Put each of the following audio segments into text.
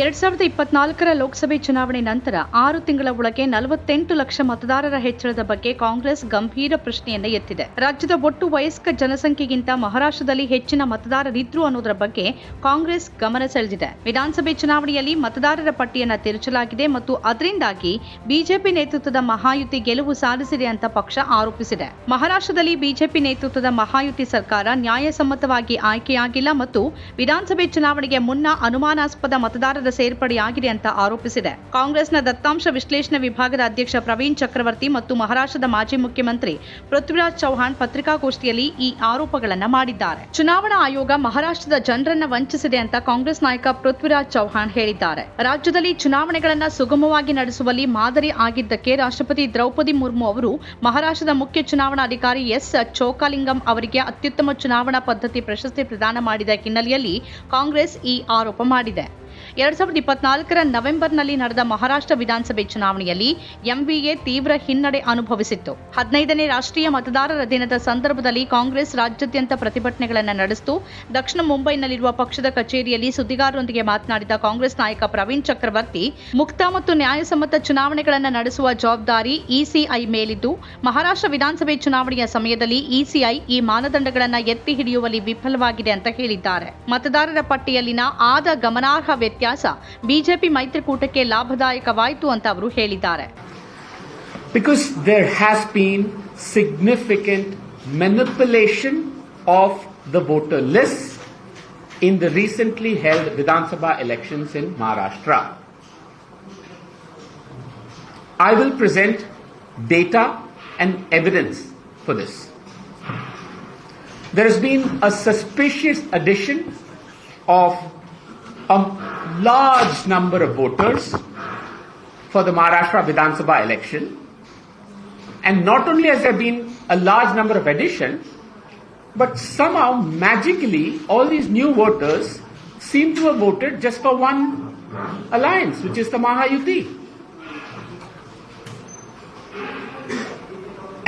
2024ರ ಲೋಕಸಭೆ ಚುನಾವಣೆ ನಂತರ 6 ತಿಂಗಳ ಒಳಗೆ 48 ಲಕ್ಷ ಮತದಾರರ ಹೆಚ್ಚಳದ ಬಗ್ಗೆ ಕಾಂಗ್ರೆಸ್ ಗಂಭೀರ ಪ್ರಶ್ನೆಯನ್ನ ಎತ್ತಿದೆ. ರಾಜ್ಯದ ಒಟ್ಟು ವಯಸ್ಕ ಜನಸಂಖ್ಯೆಗಿಂತ ಮಹಾರಾಷ್ಟ್ರದಲ್ಲಿ ಹೆಚ್ಚಿನ ಮತದಾರರಿದ್ರು ಅನ್ನೋದರ ಬಗ್ಗೆ ಕಾಂಗ್ರೆಸ್ ಗಮನ ಸೆಳೆದಿದೆ. ವಿಧಾನಸಭೆ ಚುನಾವಣೆಯಲ್ಲಿ ಮತದಾರರ ಪಟ್ಟಿಯನ್ನ ತಿರುಚಲಾಗಿದೆ ಮತ್ತು ಅದರಿಂದಾಗಿ ಬಿಜೆಪಿ ನೇತೃತ್ವದ ಮಹಾಯುತಿ ಗೆಲುವು ಸಾಧಿಸಿದೆ ಅಂತ ಪಕ್ಷ ಆರೋಪಿಸಿದೆ. ಮಹಾರಾಷ್ಟ್ರದಲ್ಲಿ ಬಿಜೆಪಿ ನೇತೃತ್ವದ ಮಹಾಯುತಿ ಸರ್ಕಾರ ನ್ಯಾಯಸಮ್ಮತವಾಗಿ ಆಯ್ಕೆಯಾಗಿಲ್ಲ ಮತ್ತು ವಿಧಾನಸಭೆ ಚುನಾವಣೆಗೆ ಮುನ್ನ ಅನುಮಾನಾಸ್ಪದ ಮತದಾರರ ಸೇರ್ಪಡೆಯಾಗಿದೆ ಅಂತ ಆರೋಪಿಸಿದೆ. ಕಾಂಗ್ರೆಸ್ನ ದತ್ತಾಂಶ ವಿಶ್ಲೇಷಣೆ ವಿಭಾಗದ ಅಧ್ಯಕ್ಷ ಪ್ರವೀಣ್ ಚಕ್ರವರ್ತಿ ಮತ್ತು ಮಹಾರಾಷ್ಟ್ರದ ಮಾಜಿ ಮುಖ್ಯಮಂತ್ರಿ ಪೃಥ್ವಿರಾಜ್ ಚೌಹಾಣ್ ಪತ್ರಿಕಾಗೋಷ್ಠಿಯಲ್ಲಿ ಈ ಆರೋಪಗಳನ್ನು ಮಾಡಿದ್ದಾರೆ. ಚುನಾವಣಾ ಆಯೋಗ ಮಹಾರಾಷ್ಟ್ರದ ಜನರನ್ನ ವಂಚಿಸಿದೆ ಅಂತ ಕಾಂಗ್ರೆಸ್ ನಾಯಕ ಪೃಥ್ವಿರಾಜ್ ಚೌಹಾಣ್ ಹೇಳಿದ್ದಾರೆ. ರಾಜ್ಯದಲ್ಲಿ ಚುನಾವಣೆಗಳನ್ನು ಸುಗಮವಾಗಿ ನಡೆಸುವಲ್ಲಿ ಮಾದರಿ ಆಗಿದ್ದಕ್ಕೆ ರಾಷ್ಟ್ರಪತಿ ದ್ರೌಪದಿ ಮುರ್ಮು ಅವರು ಮಹಾರಾಷ್ಟ್ರದ ಮುಖ್ಯ ಚುನಾವಣಾಧಿಕಾರಿ ಎಸ್ ಚೋಕಾಲಿಂಗಂ ಅವರಿಗೆ ಅತ್ಯುತ್ತಮ ಚುನಾವಣಾ ಪದ್ಧತಿ ಪ್ರಶಸ್ತಿ ಪ್ರದಾನ ಮಾಡಿದ ಹಿನ್ನೆಲೆಯಲ್ಲಿ ಕಾಂಗ್ರೆಸ್ ಈ ಆರೋಪ ಮಾಡಿದೆ. 2024ರ ನವೆಂಬರ್ನಲ್ಲಿ ನಡೆದ ಮಹಾರಾಷ್ಟ್ರ ವಿಧಾನಸಭೆ ಚುನಾವಣೆಯಲ್ಲಿ ಎಂವಿಎ ತೀವ್ರ ಹಿನ್ನಡೆ ಅನುಭವಿಸಿತ್ತು. 15ನೇ ರಾಷ್ಟ್ರೀಯ ಮತದಾರರ ದಿನದ ಸಂದರ್ಭದಲ್ಲಿ ಕಾಂಗ್ರೆಸ್ ರಾಜ್ಯಾದ್ಯಂತ ಪ್ರತಿಭಟನೆಗಳನ್ನು ನಡೆಸಿತು. ದಕ್ಷಿಣ ಮುಂಬೈನಲ್ಲಿರುವ ಪಕ್ಷದ ಕಚೇರಿಯಲ್ಲಿ ಸುದ್ದಿಗಾರರೊಂದಿಗೆ ಮಾತನಾಡಿದ ಕಾಂಗ್ರೆಸ್ ನಾಯಕ ಪ್ರವೀಣ್ ಚಕ್ರವರ್ತಿ, ಮುಕ್ತ ಮತ್ತು ನ್ಯಾಯಸಮ್ಮತ ಚುನಾವಣೆಗಳನ್ನು ನಡೆಸುವ ಜವಾಬ್ದಾರಿ ಇಸಿಐ ಮೇಲಿದ್ದು, ಮಹಾರಾಷ್ಟ್ರ ವಿಧಾನಸಭೆ ಚುನಾವಣೆಯ ಸಮಯದಲ್ಲಿ ಇಸಿಐ ಈ ಮಾನದಂಡಗಳನ್ನು ಎತ್ತಿ ಹಿಡಿಯುವಲ್ಲಿ ವಿಫಲವಾಗಿದೆ ಅಂತ ಹೇಳಿದ್ದಾರೆ. ಮತದಾರರ ಪಟ್ಟಿಯಲ್ಲಿನ ಆದ ಗಮನಾರ್ಹ ವ್ಯತ್ಯಾಸ ಬಿಜೆಪಿ ಮೈತ್ರಿಕೂಟಕ್ಕೆ ಲಾಭದಾಯಕವಾಯಿತು ಅಂತ ಅವರು ಹೇಳಿದ್ದಾರೆ. Because there has been significant manipulation of the voter list in the recently held Vidhan Sabha elections in Maharashtra. I will present data and evidence for this. There has been a suspicious addition of a large number of voters for the Maharashtra Vidhan Sabha election, and not only has there been a large number of additions, but somehow magically all these new voters seem to have voted just for one alliance, which is the Mahayuti,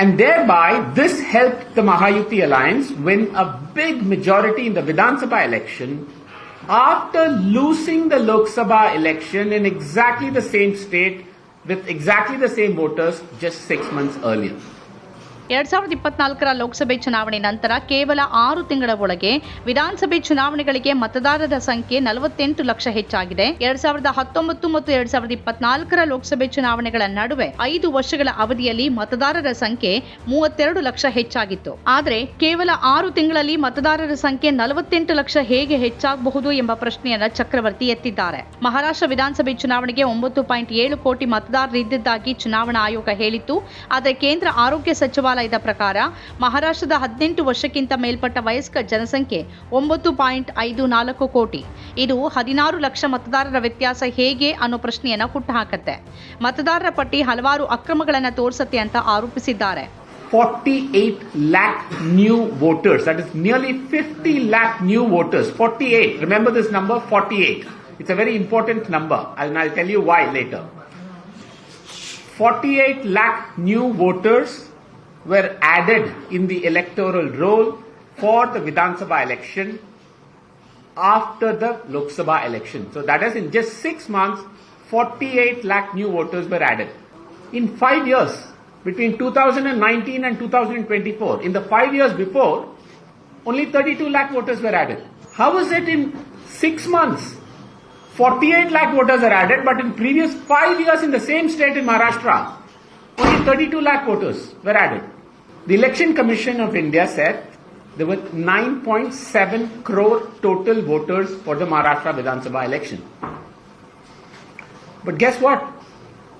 and thereby this helped the Mahayuti alliance win a big majority in the Vidhan Sabha election after losing the Lok Sabha election in exactly the same state with exactly the same voters just 6 months earlier. 2024ರ ಲೋಕಸಭೆ ಚುನಾವಣೆ ನಂತರ ಕೇವಲ 6 ತಿಂಗಳ ಒಳಗೆ ವಿಧಾನಸಭೆ ಚುನಾವಣೆಗಳಿಗೆ ಮತದಾರರ ಸಂಖ್ಯೆ 48 ಲಕ್ಷ ಹೆಚ್ಚಾಗಿದೆ. 2019 ಮತ್ತು 2024ರ ಲೋಕಸಭೆ ಚುನಾವಣೆಗಳ ನಡುವೆ 5 ವರ್ಷಗಳ ಅವಧಿಯಲ್ಲಿ ಮತದಾರರ ಸಂಖ್ಯೆ 32 ಲಕ್ಷ ಹೆಚ್ಚಾಗಿತ್ತು. ಆದರೆ ಕೇವಲ 6 ತಿಂಗಳಲ್ಲಿ ಮತದಾರರ ಸಂಖ್ಯೆ 48 ಲಕ್ಷ ಹೇಗೆ ಹೆಚ್ಚಾಗಬಹುದು ಎಂಬ ಪ್ರಶ್ನೆಯನ್ನ ಚಕ್ರವರ್ತಿ ಎತ್ತಿದ್ದಾರೆ. ಮಹಾರಾಷ್ಟ್ರ ವಿಧಾನಸಭೆ ಚುನಾವಣೆಗೆ 9.7 ಕೋಟಿ ಮತದಾರರಿದ್ದಿದ್ದಾಗಿ ಚುನಾವಣಾ ಆಯೋಗ ಹೇಳಿತ್ತು. ಆದರೆ ಕೇಂದ್ರ ಆರೋಗ್ಯ ಸಚಿವಾಲಯದ ಪ್ರಕಾರ ಮಹಾರಾಷ್ಟ್ರದ 18 ವರ್ಷಕ್ಕಿಂತ ಮೇಲ್ಪಟ್ಟ ವಯಸ್ಕ ಜನಸಂಖ್ಯೆ 9.54 ಕೋಟಿ. ಇದು 16 ಲಕ್ಷ ಮತದಾರರ ವ್ಯತ್ಯಾಸ ಹೇಗೆ ಅನ್ನೋ ಪ್ರಶ್ನೆಯನ್ನ ಹುಟ್ಟುಹಾಕುತ್ತೆ. ಮತದಾರರ ಪಟ್ಟಿ ಹಲವಾರು ಅಕ್ರಮಗಳನ್ನು ತೋರಿಸುತ್ತೆ ಅಂತ ಆರೋಪಿಸಿದ್ದಾರೆ. 48 lakh new voters, that is nearly 50 lakh new voters. 48, remember this number, 48. It's a very important number and I'll tell you why later. 48 lakh new voters were added in the electoral roll for the Vidhan Sabha election after the Lok Sabha election. So that is, in just 6 months, 48 lakh new voters were added. In 5 years, between 2019 and 2024, in the 5 years before, only 32 lakh voters were added. How is it in 6 months, 48 lakh voters are added, but in previous 5 years in the same state in Maharashtra, only 32 lakh voters were added? The Election Commission of India said there were 9.7 crore total voters for the Maharashtra Vidhan Sabha election. But guess what?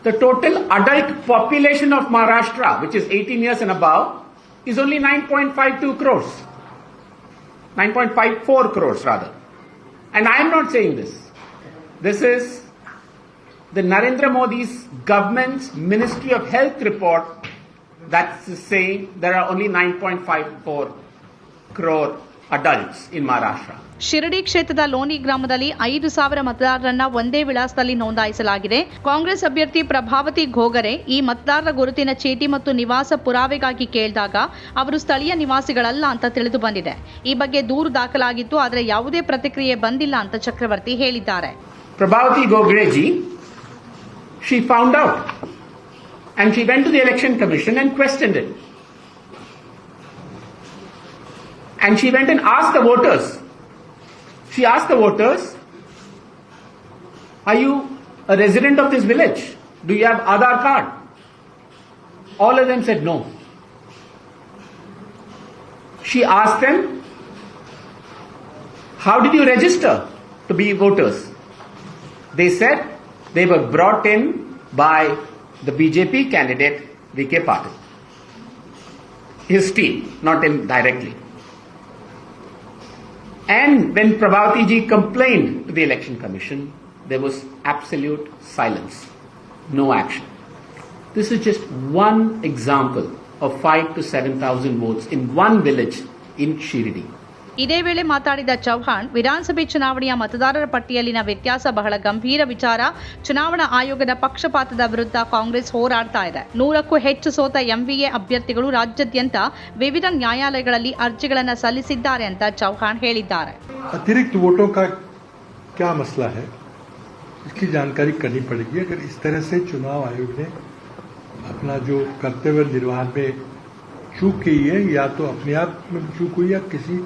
The total adult population of Maharashtra, which is 18 years and above, is only 9.52 crores. 9.54 crores rather. And I am not saying this. This is the Narendra Modi's government's Ministry of Health report that's saying there are only 9.54 crore adults in Maharashtra. Shirdi ಕ್ಷೇತ್ರದ ಲೋನಿ ಗ್ರಾಮದಲ್ಲಿ 5,000 ಮತದಾರರನ್ನ ಒಂದೇ ವಿಳಾಸದಲ್ಲಿ ನೋಂದಾಯಿಸಲಾಗಿದೆ. ಕಾಂಗ್ರೆಸ್ ಅಭ್ಯರ್ಥಿ ಪ್ರಭಾವತಿ ಘೋಗರೆ ಈ ಮತದಾರರ ಗುರುತಿನ ಚೀಟಿ ಮತ್ತು ನಿವಾಸ ಪುರಾವೆಗಾಗಿ ಕೇಳಿದಾಗ ಅವರು ಸ್ಥಳೀಯ ನಿವಾಸಿಗಳಲ್ಲ ಅಂತ ತಿಳಿದು ಬಂದಿದೆ. ಈ ಬಗ್ಗೆ ದೂರು ದಾಖಲಾಗಿತ್ತು, ಆದರೆ ಯಾವುದೇ ಪ್ರತಿಕ್ರಿಯೆ ಬಂದಿಲ್ಲ ಅಂತ ಚಕ್ರವರ್ತಿ ಹೇಳಿದ್ದಾರೆ. Prabhavati Gogreji, she found out. And she went to the Election Commission and questioned it. And she went and asked the voters. She asked the voters, are you a resident of this village? Do you have Aadhaar card? All of them said no. She asked them, how did you register to be voters? They said they were brought in by the BJP candidate V.K. Patil. His team, not him directly. And when Prabhavati ji complained to the Election Commission, there was absolute silence, no action. This is just one example of 5,000 to 7,000 votes in one village in Shirdi. ಇದೇ ವೇಳೆ ಮಾತಾಡಿದ ಚೌಹಾಣ್, ವಿಧಾನಸಭೆ ಚುನಾವಣೆಯ ಮತದಾರರ ಪಟ್ಟಿಯಲ್ಲಿನ ವ್ಯತ್ಯಾಸ ಬಹಳ ಗಂಭೀರ ವಿಚಾರ. ಚುನಾವಣಾ ಆಯೋಗದ ಪಕ್ಷಪಾತದ ವಿರುದ್ಧ ಕಾಂಗ್ರೆಸ್ ಹೋರಾಡ್ತಾ ಇದೆ. 100ಕ್ಕೂ ಹೆಚ್ಚು ಸೋತ ಎಂವಿಎ ಅಭ್ಯರ್ಥಿಗಳು ರಾಜ್ಯಾದ್ಯಂತ ವಿವಿಧ ನ್ಯಾಯಾಲಯಗಳಲ್ಲಿ ಅರ್ಜಿಗಳನ್ನು ಸಲ್ಲಿಸಿದ್ದಾರೆ ಅಂತ ಚೌಹಾಣ್ ಹೇಳಿದ್ದಾರೆ. अतिरिक्त वोटों का क्या मसला है, इसकी जानकारी करनी पड़ेगी. अगर इस तरह से चुनाव आयोग ने अपना जो कर्तव्य निर्वहन में चूक की है, या तो अपने आप में चूक हुई या किसी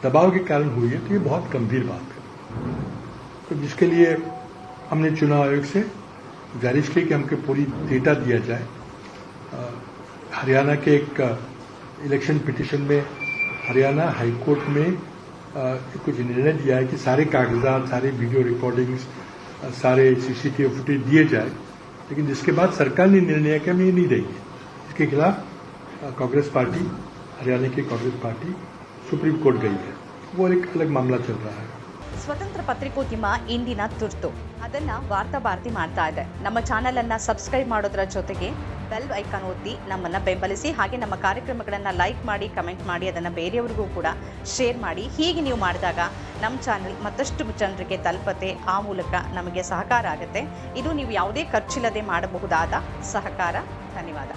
दबाव के कारण हुई है, तो ये बहुत गंभीर बात है. तो जिसके लिए हमने चुनाव आयोग से गुजारिश की कि हमको पूरी डेटा दिया जाए. हरियाणा के एक इलेक्शन पिटीशन में हरियाणा हाईकोर्ट में कुछ निर्णय दिया है कि सारे कागजात, सारे वीडियो रिकॉर्डिंग्स, सारे सीसीटीवी फुटेज दिए जाए. लेकिन जिसके बाद सरकार ने निर्णय किया हम ये नहीं देंगे. इसके खिलाफ कांग्रेस पार्टी, हरियाणा की कांग्रेस पार्टी सुप्रीम कोर्ट गई है. वो एक अलग मामला चल रहा है. ಸ್ವತಂತ್ರ ಪತ್ರಿಕೋದ್ಯಮ ಇಂದಿನ ತುರ್ತು. ಅದನ್ನ ವಾರ್ತಾ ಭಾರತಿ ಮಾಡ್ತಾ ಇದೆ. ನಮ್ಮ ಚಾನೆಲ್ ಅನ್ನ ಸಬ್ಸ್ಕ್ರೈಬ್ ಮಾಡೋದ್ರ ಜೊತೆಗೆ ಬೆಲ್ ಐಕಾನ್ ಒತ್ತಿ ನಮ್ಮನ್ನ ಬೆಂಬಲಿಸಿ. ಹಾಗೆ ನಮ್ಮ ಕಾರ್ಯಕ್ರಮಗಳನ್ನ ಲೈಕ್ ಮಾಡಿ, ಕಮೆಂಟ್ ಮಾಡಿ, ಅದನ್ನ ಬೇರೆಯವರಿಗೂ ಕೂಡ ಶೇರ್ ಮಾಡಿ. ಹೀಗೆ ನೀವು ಮಾಡಿದಾಗ ನಮ್ಮ ಚಾನೆಲ್ ಮತ್ತಷ್ಟು ಜನರಿಗೆ ತಲುಪತ್ತೆ. ಆ ಮೂಲಕ ನಮಗೆ ಸಹಕಾರ ಆಗುತ್ತೆ. ಇದು ನೀವು ಯಾವುದೇ ಖರ್ಚಿಲ್ಲದೆ ಮಾಡಬಹುದಾದ ಸಹಕಾರ. ಧನ್ಯವಾದ.